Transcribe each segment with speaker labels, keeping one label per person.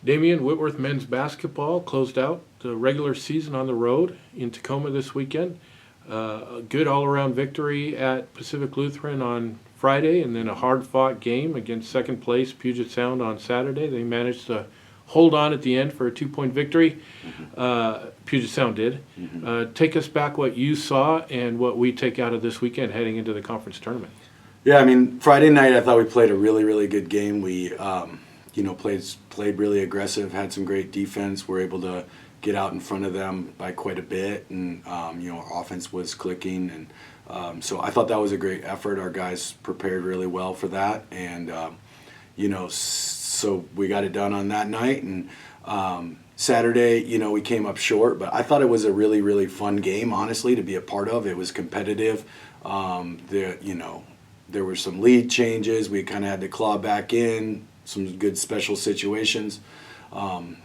Speaker 1: Damion, Whitworth men's basketball closed out the regular season on the road in Tacoma this weekend. A good all-around victory at Pacific Lutheran on Friday, and then a hard-fought game against second place Puget Sound on Saturday. They managed to hold on at the end for a 2-point victory. Puget Sound did. Take us back what you saw and what we take out of this weekend heading into the conference tournament.
Speaker 2: Yeah, I mean, Friday night I thought we played a really, really good game. We, played really aggressive, had some great defense. We're able to get out in front of them by quite a bit, and our offense was clicking, and so I thought that was a great effort. Our guys prepared really well for that, and so we got it done on that night. And Saturday, we came up short, but I thought it was a really, really fun game, honestly, to be a part of. It was competitive. There were some lead changes. We kind of had to claw back in, some good special situations.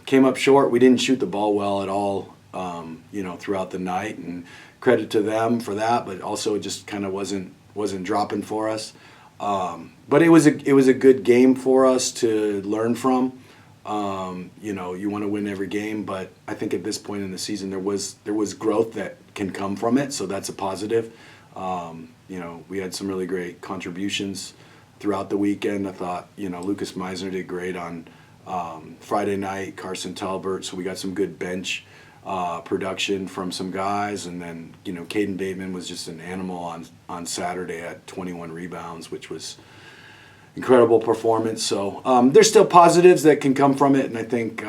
Speaker 2: Came up short. We didn't shoot the ball well at all, throughout the night, and credit to them for that, but also it just kind of wasn't dropping for us. But it was a good game for us to learn from. You want to win every game, but I think at this point in the season there was growth that can come from it, so that's a positive. We had some really great contributions throughout the weekend. I thought, Lucas Meisner did great on Friday night, Carson Talbert, so we got some good bench production from some guys, and then, Caden Bateman was just an animal on Saturday at 21 rebounds, which was incredible performance. So there's still positives that can come from it, and I think,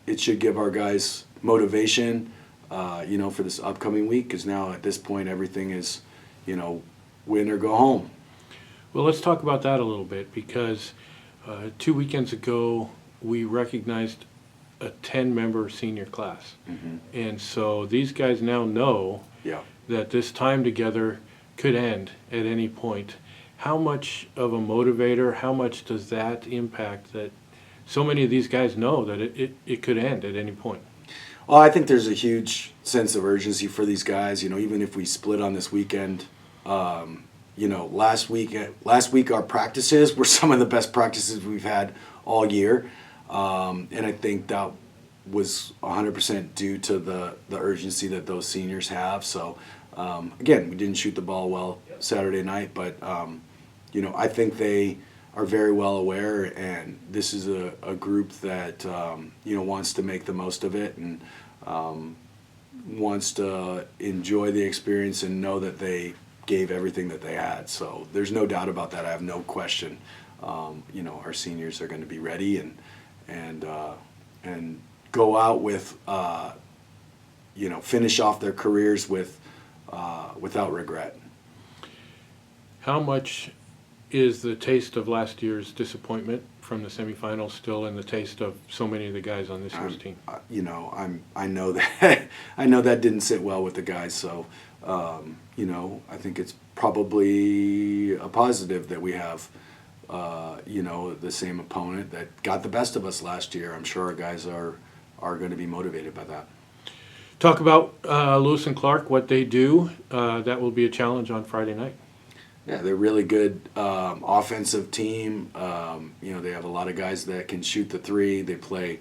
Speaker 2: it should give our guys motivation, for this upcoming week, because now at this point everything is, win or go home.
Speaker 1: Well, let's talk about that a little bit, because 2 weekends ago we recognized a 10-member senior class. And so these guys now know that this time together could end at any point. How much of a motivator, how much does that impact that so many of these guys know that it could end at any point?
Speaker 2: Well, I think there's a huge sense of urgency for these guys. Even if we split on this weekend, last week our practices were some of the best practices we've had all year, and I think that was 100% due to the urgency that those seniors have. So again, we didn't shoot the ball well Saturday night, but I think they are very well aware, and this is a group that wants to make the most of it, and wants to enjoy the experience and know that they gave everything that they had. So there's no doubt about that. I have no question. Our seniors are going to be ready and go out with finish off their careers without regret.
Speaker 1: How much is the taste of last year's disappointment from the semifinals still in the taste of so many of the guys on this year's team?
Speaker 2: I know that I know that didn't sit well with the guys. So I think it's probably a positive that we have the same opponent that got the best of us last year. I'm sure our guys are going to be motivated by that.
Speaker 1: Talk about Lewis and Clark, what they do. That will be a challenge on Friday night.
Speaker 2: Yeah, they're a really good offensive team. They have a lot of guys that can shoot the three. They play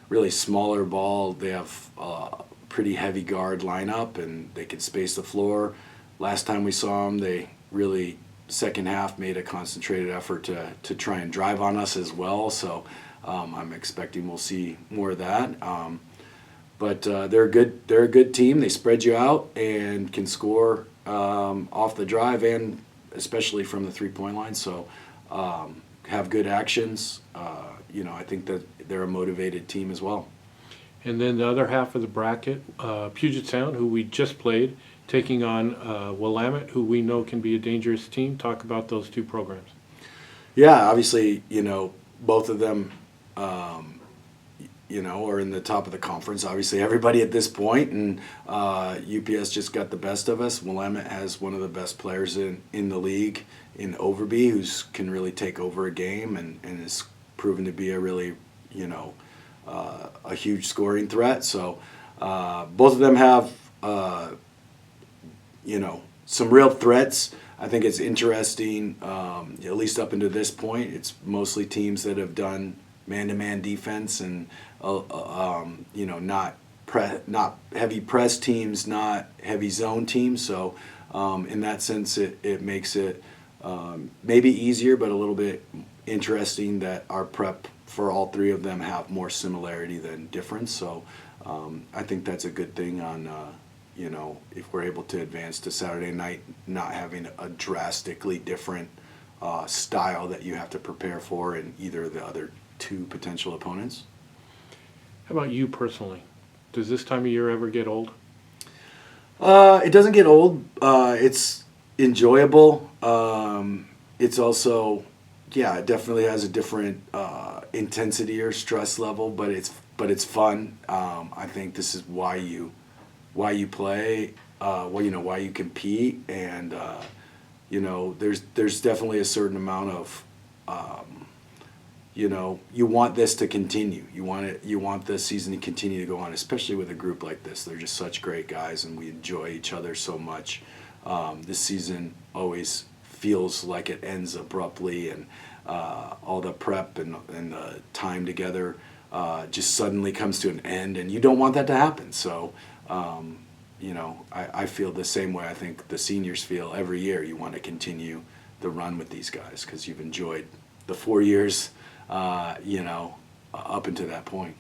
Speaker 2: really smaller ball. They have a pretty heavy guard lineup, and they can space the floor. Last time we saw them, they really, second half, made a concentrated effort to try and drive on us as well. So I'm expecting we'll see more of that. But they're a good team. They spread you out and can score off the drive and especially from the three-point line. So have good actions. I think that they're a motivated team as well.
Speaker 1: And then the other half of the bracket, Puget Sound, who we just played, taking on Willamette, who we know can be a dangerous team. Talk about those two programs.
Speaker 2: Yeah, obviously, both of them, are in the top of the conference. Obviously, everybody at this point, and UPS just got the best of us. Willamette has one of the best players in the league in Overby, who can really take over a game and is proven to be a really, a huge scoring threat. So both of them have, some real threats. I think it's interesting, at least up until this point, it's mostly teams that have done man-to-man defense, and you know, not heavy press teams, not heavy zone teams. So in that sense, it makes it maybe easier, but a little bit interesting that our prep for all three of them have more similarity than difference. So I think that's a good thing on, you know, if we're able to advance to Saturday night, not having a drastically different style that you have to prepare for in either of the other two potential opponents.
Speaker 1: How about you personally? Does this time of year ever get old?
Speaker 2: It doesn't get old. It's enjoyable. It's also, yeah, it definitely has a different intensity or stress level, but it's fun. I think this is why you play, well, you know, why you compete, and you know, there's definitely a certain amount of you know, you want this to continue. You want the season to continue to go on, especially with a group like this. They're just such great guys, and we enjoy each other so much. This season always feels like it ends abruptly, and all the prep and the time together just suddenly comes to an end, and you don't want that to happen. So, you know, I feel the same way I think the seniors feel every year. You want to continue the run with these guys because you've enjoyed the 4 years, you know, up until that point.